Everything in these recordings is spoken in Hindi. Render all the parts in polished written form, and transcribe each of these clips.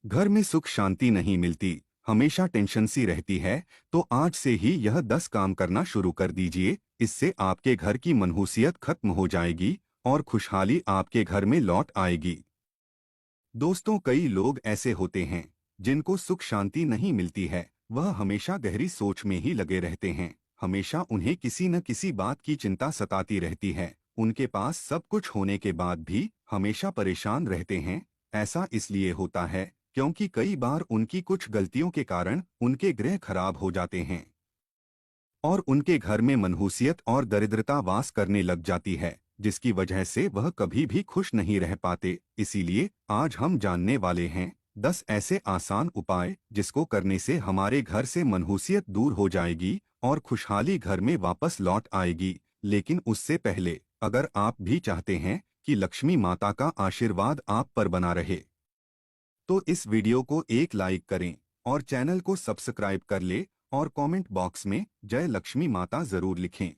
घर में सुख शांति नहीं मिलती, हमेशा टेंशन सी रहती है, तो आज से ही यह 10 काम करना शुरू कर दीजिए। इससे आपके घर की मनहूसियत खत्म हो जाएगी और खुशहाली आपके घर में लौट आएगी। दोस्तों, कई लोग ऐसे होते हैं जिनको सुख शांति नहीं मिलती है। वह हमेशा गहरी सोच में ही लगे रहते हैं। हमेशा उन्हें किसी न किसी बात की चिंता सताती रहती है। उनके पास सब कुछ होने के बाद भी हमेशा परेशान रहते हैं। ऐसा इसलिए होता है क्योंकि कई बार उनकी कुछ गलतियों के कारण उनके ग्रह खराब हो जाते हैं और उनके घर में मनहूसियत और दरिद्रता वास करने लग जाती है, जिसकी वजह से वह कभी भी खुश नहीं रह पाते। इसीलिए आज हम जानने वाले हैं 10 ऐसे आसान उपाय जिसको करने से हमारे घर से मनहूसियत दूर हो जाएगी और खुशहाली घर में वापस लौट आएगी। लेकिन उससे पहले, अगर आप भी चाहते हैं कि लक्ष्मी माता का आशीर्वाद आप पर बना रहे, तो इस वीडियो को एक लाइक करें और चैनल को सब्सक्राइब कर ले और कमेंट बॉक्स में जय लक्ष्मी माता जरूर लिखें।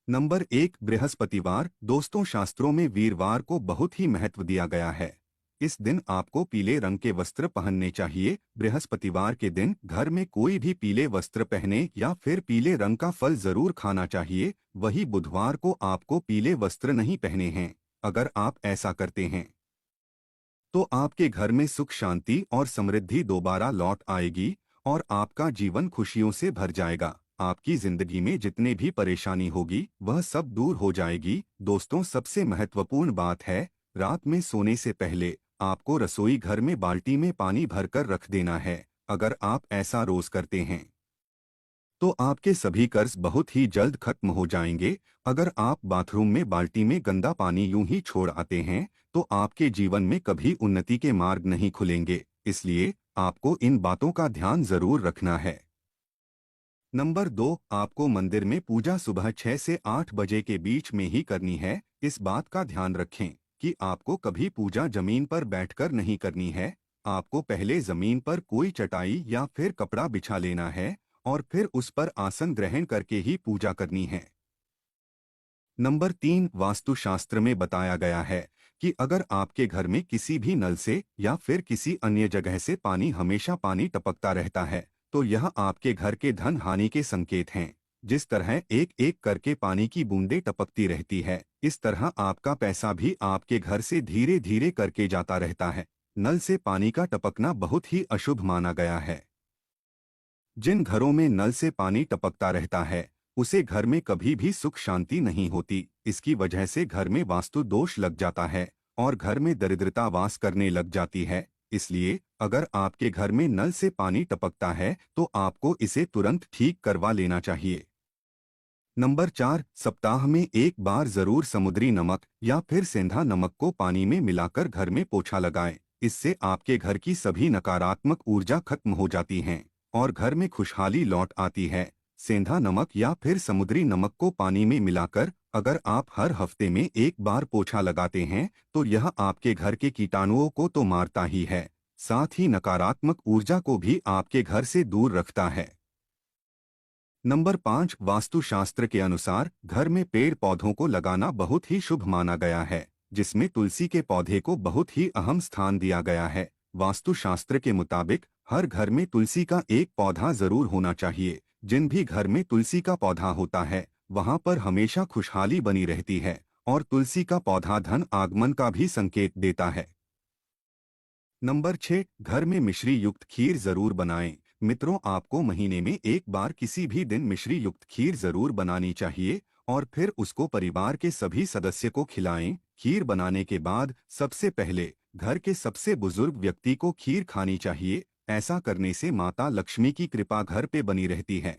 नंबर 1, बृहस्पतिवार। दोस्तों, शास्त्रों में वीरवार को बहुत ही महत्व दिया गया है। इस दिन आपको पीले रंग के वस्त्र पहनने चाहिए। बृहस्पतिवार के दिन घर में कोई भी पीले वस्त्र पहने या फिर पीले रंग का फल जरूर खाना चाहिए। वही बुधवार को आपको पीले वस्त्र नहीं पहने हैं। अगर आप ऐसा करते हैं तो आपके घर में सुख शांति और समृद्धि दोबारा लौट आएगी और आपका जीवन खुशियों से भर जाएगा। आपकी जिंदगी में जितने भी परेशानी होगी वह सब दूर हो जाएगी। दोस्तों, सबसे महत्वपूर्ण बात है, रात में सोने से पहले आपको रसोई घर में बाल्टी में पानी भरकर रख देना है। अगर आप ऐसा रोज करते हैं तो आपके सभी कर्ज बहुत ही जल्द खत्म हो जाएंगे। अगर आप बाथरूम में बाल्टी में गंदा पानी यूं ही छोड़ आते हैं तो आपके जीवन में कभी उन्नति के मार्ग नहीं खुलेंगे। इसलिए आपको इन बातों का ध्यान जरूर रखना है। नंबर 2, आपको मंदिर में पूजा सुबह 6 से 8 बजे के बीच में ही करनी है। इस बात का ध्यान रखें कि आपको कभी पूजा जमीन पर बैठकर नहीं करनी है। आपको पहले जमीन पर कोई चटाई या फिर कपड़ा बिछा लेना है और फिर उस पर आसन ग्रहण करके ही पूजा करनी है। नंबर 3, वास्तुशास्त्र में बताया गया है कि अगर आपके घर में किसी भी नल से या फिर किसी अन्य जगह से हमेशा पानी टपकता रहता है तो यह आपके घर के धन हानि के संकेत हैं। जिस तरह एक एक करके पानी की बूंदें टपकती रहती है, इस तरह आपका पैसा भी आपके घर से धीरे धीरे करके जाता रहता है। नल से पानी का टपकना बहुत ही अशुभ माना गया है। जिन घरों में नल से पानी टपकता रहता है उसे घर में कभी भी सुख शांति नहीं होती। इसकी वजह से घर में वास्तु दोष लग जाता है और घर में दरिद्रता वास करने लग जाती है। इसलिए अगर आपके घर में नल से पानी टपकता है तो आपको इसे तुरंत ठीक करवा लेना चाहिए। नंबर 4, सप्ताह में एक बार जरूर समुद्री नमक या फिर सेंधा नमक को पानी में मिलाकर घर में पोछा लगाएं। इससे आपके घर की सभी नकारात्मक ऊर्जा खत्म हो जाती हैं और घर में खुशहाली लौट आती है। सेंधा नमक या फिर समुद्री नमक को पानी में मिलाकर अगर आप हर हफ्ते में एक बार पोछा लगाते हैं तो यह आपके घर के कीटाणुओं को तो मारता ही है, साथ ही नकारात्मक ऊर्जा को भी आपके घर से दूर रखता है। नंबर 5, वास्तुशास्त्र के अनुसार घर में पेड़ पौधों को लगाना बहुत ही शुभ माना गया है, जिसमें तुलसी के पौधे को बहुत ही अहम स्थान दिया गया है। वास्तुशास्त्र के मुताबिक हर घर में तुलसी का एक पौधा जरूर होना चाहिए। जिन भी घर में तुलसी का पौधा होता है वहां पर हमेशा खुशहाली बनी रहती है और तुलसी का पौधा धन आगमन का भी संकेत देता है। नंबर 6, घर में मिश्री युक्त खीर जरूर बनाएं। मित्रों, आपको महीने में एक बार किसी भी दिन मिश्री युक्त खीर जरूर बनानी चाहिए और फिर उसको परिवार के सभी सदस्य को खिलाएं। खीर बनाने के बाद सबसे पहले घर के सबसे बुजुर्ग व्यक्ति को खीर खानी चाहिए। ऐसा करने से माता लक्ष्मी की कृपा घर पे बनी रहती है।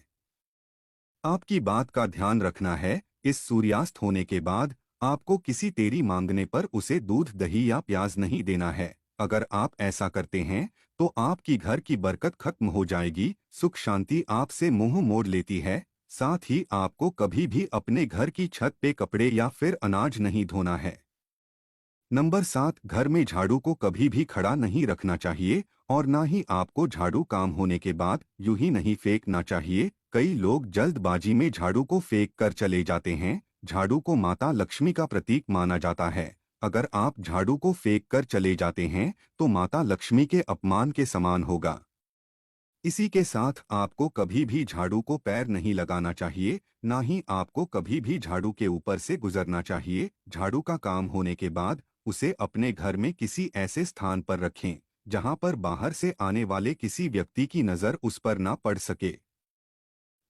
आपकी बात का ध्यान रखना है, इस सूर्यास्त होने के बाद आपको किसी तेरी मांगने पर उसे दूध दही या प्याज नहीं देना है। अगर आप ऐसा करते हैं तो आपकी घर की बरकत खत्म हो जाएगी, सुख शांति आपसे मुंह मोड़ लेती है। साथ ही आपको कभी भी अपने घर की छत पे कपड़े या फिर अनाज नहीं धोना है। नंबर 7, घर में झाड़ू को कभी भी खड़ा नहीं रखना चाहिए और ना ही आपको झाड़ू काम होने के बाद यूं ही नहीं फेंकना चाहिए। कई लोग जल्दबाजी में झाड़ू को फेंक कर चले जाते हैं। झाड़ू को माता लक्ष्मी का प्रतीक माना जाता है अगर आप झाड़ू को फेंक कर चले जाते हैं तो माता लक्ष्मी के अपमान के समान होगा। इसी के साथ आपको कभी भी झाड़ू को पैर नहीं लगाना चाहिए, ना ही आपको कभी भी झाड़ू के ऊपर से गुजरना चाहिए। झाड़ू का काम होने के बाद उसे अपने घर में किसी ऐसे स्थान पर रखें जहां पर बाहर से आने वाले किसी व्यक्ति की नज़र उस पर ना पड़ सके।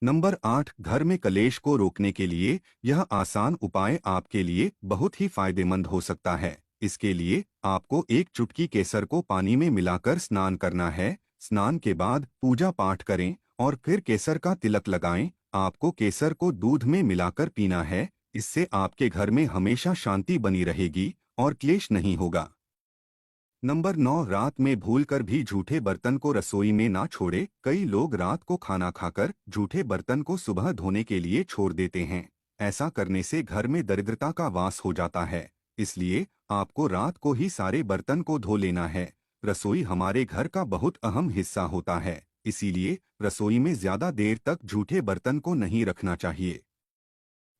नंबर 8, घर में कलेश को रोकने के लिए यह आसान उपाय आपके लिए बहुत ही फायदेमंद हो सकता है। इसके लिए आपको एक चुटकी केसर को पानी में मिलाकर स्नान करना है। स्नान के बाद पूजा पाठ करें और फिर केसर का तिलक लगाएं। आपको केसर को दूध में मिलाकर पीना है। इससे आपके घर में हमेशा शांति बनी रहेगी और क्लेश नहीं होगा। नंबर 9, रात में भूलकर भी झूठे बर्तन को रसोई में ना छोड़े। कई लोग रात को खाना खाकर झूठे बर्तन को सुबह धोने के लिए छोड़ देते हैं। ऐसा करने से घर में दरिद्रता का वास हो जाता है। इसलिए आपको रात को ही सारे बर्तन को धो लेना है। रसोई हमारे घर का बहुत अहम हिस्सा होता है, इसीलिए रसोई में ज्यादा देर तक झूठे बर्तन को नहीं रखना चाहिए।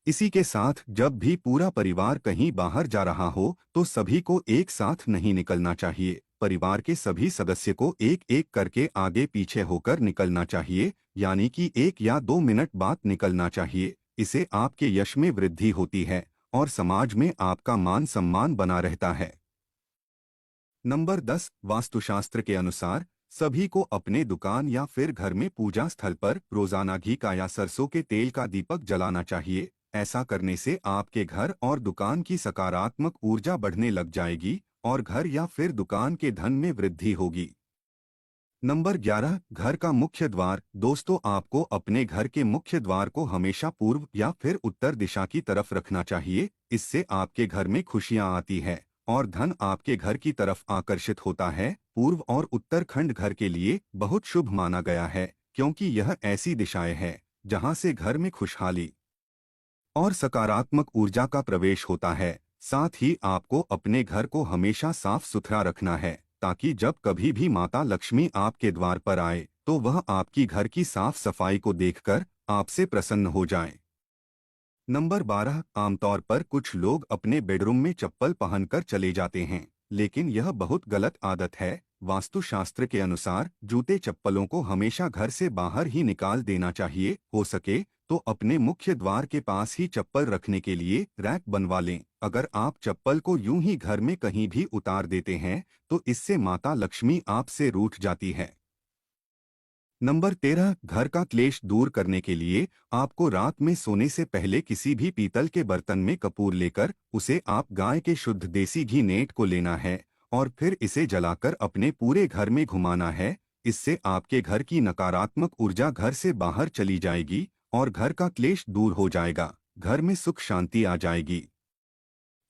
इसी के साथ जब भी पूरा परिवार कहीं बाहर जा रहा हो तो सभी को एक साथ नहीं निकलना चाहिए। परिवार के सभी सदस्य को एक एक करके आगे पीछे होकर निकलना चाहिए, यानी कि 1 या 2 मिनट बाद निकलना चाहिए। इसे आपके यश में वृद्धि होती है और समाज में आपका मान सम्मान बना रहता है। नंबर 10, वास्तुशास्त्र के अनुसार सभी को अपने दुकान या फिर घर में पूजा स्थल पर रोजाना घी का या सरसों के तेल का दीपक जलाना चाहिए। ऐसा करने से आपके घर और दुकान की सकारात्मक ऊर्जा बढ़ने लग जाएगी और घर या फिर दुकान के धन में वृद्धि होगी। नंबर 11, घर का मुख्य द्वार। दोस्तों, आपको अपने घर के मुख्य द्वार को हमेशा पूर्व या फिर उत्तर दिशा की तरफ रखना चाहिए। इससे आपके घर में खुशियां आती है और धन आपके घर की तरफ आकर्षित होता है। पूर्व और उत्तर खंड घर के लिए बहुत शुभ माना गया है, क्योंकि यह ऐसी दिशाएं हैं जहां से घर में खुशहाली और सकारात्मक ऊर्जा का प्रवेश होता है। साथ ही आपको अपने घर को हमेशा साफ सुथरा रखना है, ताकि जब कभी भी माता लक्ष्मी आपके द्वार पर आए तो वह आपकी घर की साफ सफाई को देखकर आपसे प्रसन्न हो जाए। नंबर 12, आमतौर पर कुछ लोग अपने बेडरूम में चप्पल पहनकर चले जाते हैं, लेकिन यह बहुत गलत आदत है। वास्तुशास्त्र के अनुसार जूते चप्पलों को हमेशा घर से बाहर ही निकाल देना चाहिए। हो सके तो अपने मुख्य द्वार के पास ही चप्पल रखने के लिए रैक बनवा लें। अगर आप चप्पल को यूं ही घर में कहीं भी उतार देते हैं तो इससे माता लक्ष्मी आपसे रूठ जाती है। नंबर 13, घर का क्लेश दूर करने के लिए आपको रात में सोने से पहले किसी भी पीतल के बर्तन में कपूर लेकर उसे आप गाय के शुद्ध देसी घी नेट को लेना है और फिर इसे जलाकर अपने पूरे घर में घुमाना है। इससे आपके घर की नकारात्मक ऊर्जा घर से बाहर चली जाएगी और घर का क्लेश दूर हो जाएगा। घर में सुख शांति आ जाएगी।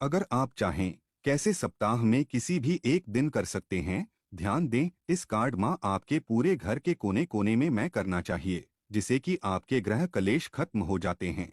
अगर आप चाहें, कैसे सप्ताह में किसी भी एक दिन कर सकते हैं। ध्यान दें, इस कार्ड माँ आपके पूरे घर के कोने कोने में मैं करना चाहिए, जिससे कि आपके ग्रह कलेश खत्म हो जाते हैं।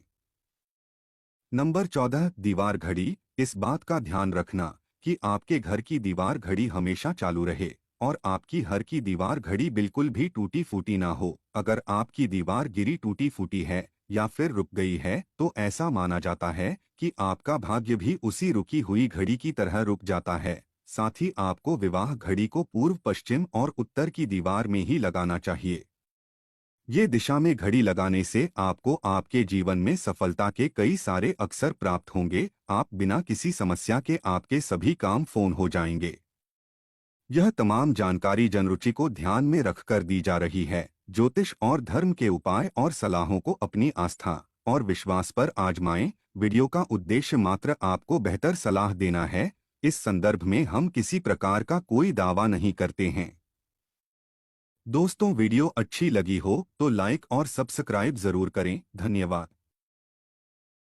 नंबर 14, दीवार घड़ी। इस बात का ध्यान रखना कि आपके घर की दीवार घड़ी हमेशा चालू रहे और आपकी हर की दीवार घड़ी बिल्कुल भी टूटी फूटी ना हो। अगर आपकी दीवार गिरी टूटी फूटी है या फिर रुक गई है तो ऐसा माना जाता है कि आपका भाग्य भी उसी रुकी हुई घड़ी की तरह रुक जाता है। साथ ही आपको विवाह घड़ी को पूर्व, पश्चिम और उत्तर की दीवार में ही लगाना चाहिए। ये दिशा में घड़ी लगाने से आपको आपके जीवन में सफलता के कई सारे अवसर प्राप्त होंगे। आप बिना किसी समस्या के आपके सभी काम फोन हो जाएंगे। यह तमाम जानकारी जनरुचि को ध्यान में रखकर दी जा रही है। ज्योतिष और धर्म के उपाय और सलाहों को अपनी आस्था और विश्वास पर आजमाएं। वीडियो का उद्देश्य मात्र आपको बेहतर सलाह देना है। इस संदर्भ में हम किसी प्रकार का कोई दावा नहीं करते हैं। दोस्तों, वीडियो अच्छी लगी हो तो लाइक और सब्सक्राइब जरूर करें। धन्यवाद।